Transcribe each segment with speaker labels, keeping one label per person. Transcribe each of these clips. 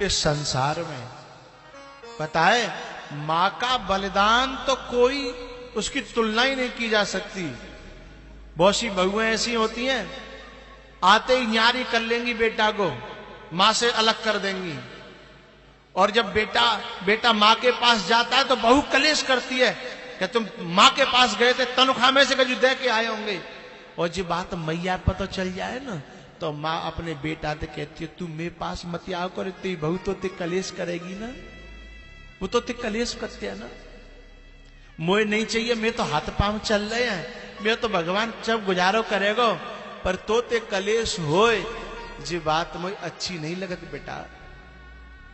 Speaker 1: इस संसार में। पता है, मां का बलिदान तो कोई उसकी तुलना ही नहीं की जा सकती। बहुत सी बहुएं ऐसी होती हैं, आते ही न्यारी कर लेंगी बेटा को, मां से अलग कर देंगी। और जब बेटा मां के पास जाता है तो बहू कलेश करती है कि तुम मां के पास गए थे, तनख्वाह में से कजू दे के आए होंगे। और जो बात मैया पर तो चल जाए ना, तो मां अपने बेटा से कहती है तू मेरे पास मत आओ कर, तेरी बहू तो ते कलेश करेगी ना, वो तो ते कलेश करते है ना। मोए नहीं चाहिए, मैं तो हाथ पांव चल रहे हैं, मैं तो भगवान जब गुजारो करेगो, पर तो ते कलेश होए जी बात मुझे अच्छी नहीं लगती बेटा,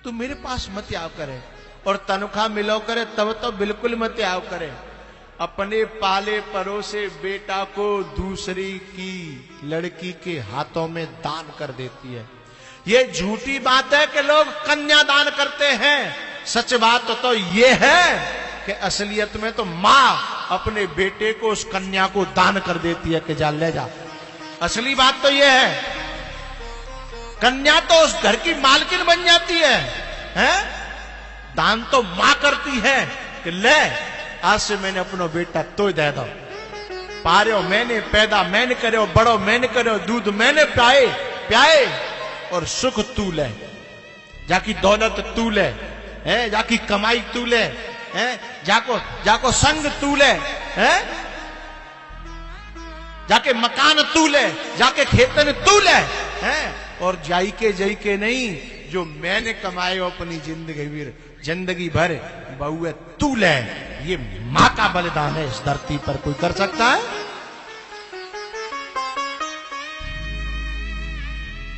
Speaker 1: तू मेरे पास मत आओ करे। और तनख्वाह मिलो करे तब तो बिल्कुल मत आओ करे। अपने पाले परोसे बेटा को दूसरी की लड़की के हाथों में दान कर देती है। ये झूठी बात है कि लोग कन्या दान करते हैं। सच बात तो ये है कि असलियत में तो मां अपने बेटे को, उस कन्या को दान कर देती है कि जा ले जा। असली बात तो ये है, कन्या तो उस घर की मालकिन बन जाती है, हैं? दान तो मां करती है कि ले आज से मैंने अपना बेटा तो दे दो, पारो मैंने पैदा मैंने करो, बड़ो मैंने करो, दूध मैंने प्याए और सुख तू ले, जाकी दौलत तू ले, है जाकी कमाई तू ले, है जाको संग तू ले, है जाके मकान तू ले, जाके खेतन तू ले, है और जाई के नहीं, जो मैंने कमाए अपनी जिंदगी भर बहू तू ले। ये मां का बलिदान है, इस धरती पर कोई कर सकता है?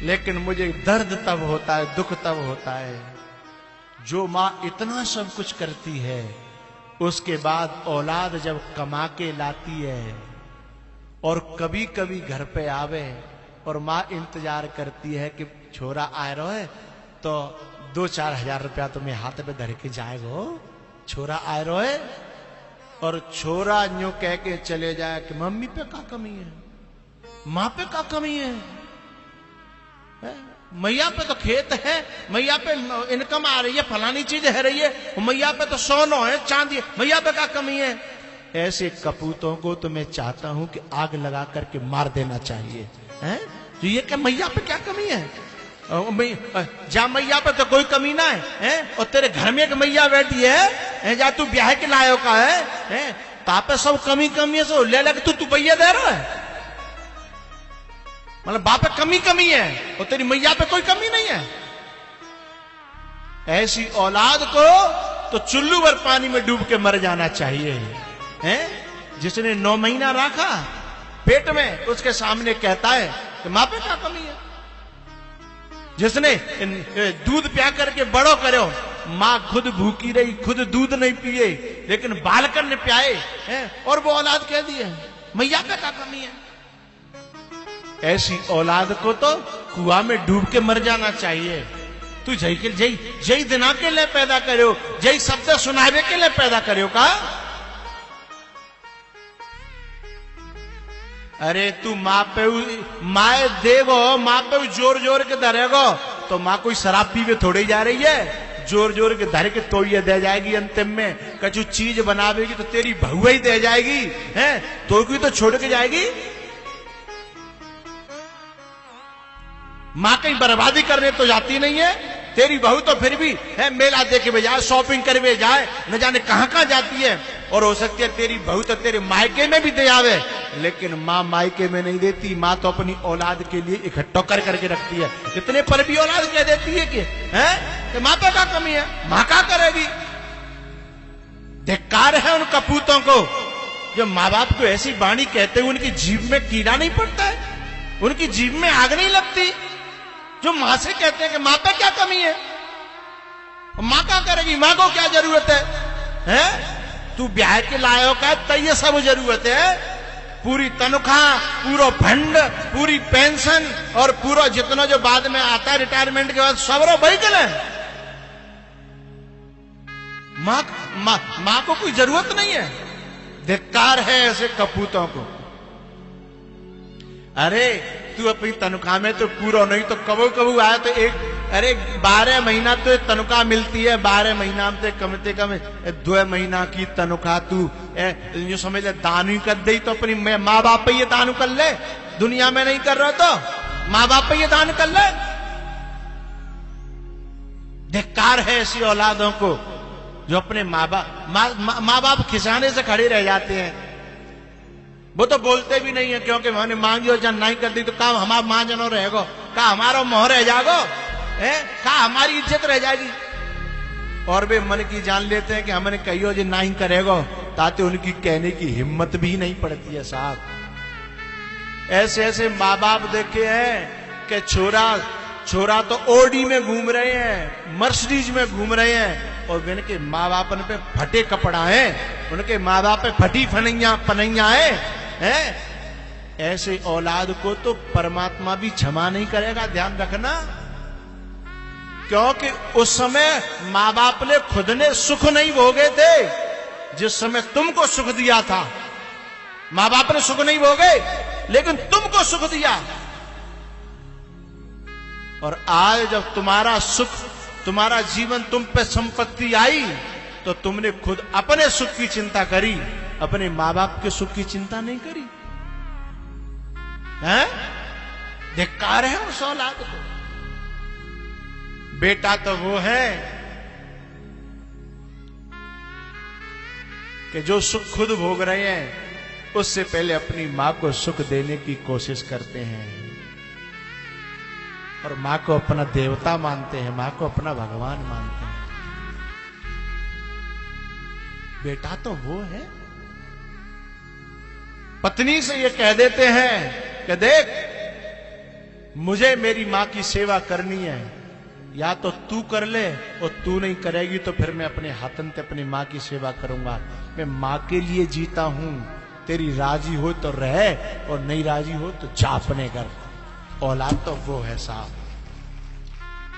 Speaker 1: लेकिन मुझे दर्द तब होता है, दुख तब होता है, जो मां इतना सब कुछ करती है, उसके बाद औलाद जब कमा के लाती है और कभी कभी घर पे आवे और मां इंतजार करती है कि छोरा आ रहा है तो 2-4 हजार रुपया तुम्हें हाथ पे धर के जाएगो, छोरा आ रहा है, और छोरा यूं कह के चले जाए कि मम्मी पे क्या कमी है, मां पे क्या कमी है? मैया पे तो खेत है, मैया पे इनकम आ रही है, फलानी चीज है रही है, मैया पे तो सोना है, चांदी है, मैया पे क्या कमी है? ऐसे कपूतों को तो मैं चाहता हूं कि आग लगा करके मार देना चाहिए, हैं? तो ये क्या मैया पे क्या कमी है? जा मैया पे तो कोई कमी ना है, और तेरे घर में एक मैया बैठी है, जा तू ब्याह के लायो का है, तापे सब कमी है, सो ले लग तू भैया दे रहा है, मतलब बाप पे कमी है और तेरी मैया पे कोई कमी नहीं है। ऐसी औलाद को तो चुल्लू भर पानी में डूब के मर जाना चाहिए, हैं? जिसने 9 महीना रखा पेट में, उसके सामने कहता है कि मां पे क्या कमी है? जिसने दूध प्या करके बड़ो करो, मां खुद भूखी रही, खुद दूध नहीं पिए, लेकिन बालकर ने प्याए, और वो औलाद कह दी है मैया पे क्या कमी है? ऐसी औलाद को तो कुआं में डूब के मर जाना चाहिए। तू जय दिना के लिए पैदा करो, जय शब्द सुनावे के लिए पैदा करो का? अरे तू माए देगो, माँ पे जोर के धरेगो, तो माँ कोई शराब पीवे थोड़ी जा रही है, जोर के धर के तो ये दे जाएगी। अंतिम में कछु चीज बनावेगी तो तेरी बहु ही दे जाएगी, हैं? तो कोई तो छोड़ के जाएगी। मां कहीं बर्बादी करने तो जाती नहीं है, तेरी बहू तो फिर भी है मेला देखे हुए जाए, शॉपिंग करे जाए, न जाने कहां जाती है। और हो सकती है तेरी बहू तो तेरे मायके में भी दे आवे, लेकिन मां मायके में नहीं देती। मां तो अपनी औलाद के लिए इकट्ठा करके रखती है। इतने पर भी औलाद कह देती है कि मां पे क्या कमी है, मां क्या करेगी? धिक्कार है उन कपूतों को जो मां बाप को ऐसी वाणी कहते हुए उनकी जीभ में कीड़ा नहीं पड़ता है, उनकी जीभ में आग नहीं लगती, जो मां से कहते हैं कि मां पे क्या कमी है, मां क्या करेगी, मां को क्या जरूरत है? तू ब्याह के लायो का तो ये सब जरूरत है, पूरी तनख्वाह, पूरा फंड, पूरी पेंशन और पूरा जितना जो बाद में आता है रिटायरमेंट के बाद सब रो भाई गले। मां को कोई जरूरत नहीं है। धिक्कार है ऐसे कपूतों को। अरे तू अपनी तनख्वाह में तो पूरा नहीं तो कबू आया तो एक अरे 12 महीना तो तनख्वाह मिलती है, 12 महीना में कम से कम 2 महीना की तनख्वाह तू यूं समझ ले दान ही कर दे, तो अपनी माँ बाप पे ये दान कर ले। दुनिया में नहीं कर रहा तो माँ बाप पे ये दान कर ले। धिक्कार है ऐसी औलादों को जो अपने माँ बाप खिसाने से खड़े रह जाते हैं। वो तो बोलते भी नहीं है, क्योंकि मैंने मांगी और जन नहीं कर दी तो काम हमारा मां जनो रहेगो, का हमारा मोह रह जागो है, का हमारी इज्जत रह जाएगी। और वे मन की जान लेते हैं कि हमने कहियो जो नहीं करेगो, ताकि उनकी कहने की हिम्मत भी नहीं पड़ती है साहब। ऐसे ऐसे माँ बाप देखे हैं कि छोरा तो ओडी में घूम रहे हैं, मर्सिडीज में घूम रहे हैं, और उनके माँ बाप पे फटे कपड़ा है, उनके माँ बाप पे फटी पनैया है। ऐसे औलाद को तो परमात्मा भी क्षमा नहीं करेगा, ध्यान रखना। क्योंकि उस समय माँ बाप ने खुद ने सुख नहीं भोगे थे जिस समय तुमको सुख दिया था। माँ बाप ने सुख नहीं भोगे, लेकिन तुमको सुख दिया। और आज जब तुम्हारा सुख, तुम्हारा जीवन तुम पे संपत्ति आई, तो तुमने खुद अपने सुख की चिंता करी, अपने माँ बाप के सुख की चिंता नहीं करी है। धिक्कार है उस औलाद को। बेटा तो वो है कि जो सुख खुद भोग रहे हैं, उससे पहले अपनी मां को सुख देने की कोशिश करते हैं, और मां को अपना देवता मानते हैं, मां को अपना भगवान मानते हैं। बेटा तो वो है। पत्नी से ये कह देते हैं कि देख, मुझे मेरी मां की सेवा करनी है, या तो तू कर ले, और तू नहीं करेगी तो फिर मैं अपने हाथन से अपनी मां की सेवा करूंगा। मैं मां के लिए जीता हूं, तेरी राजी हो तो रह, और नहीं राजी हो तो जा अपने घर। औलाद तो वो है साहब।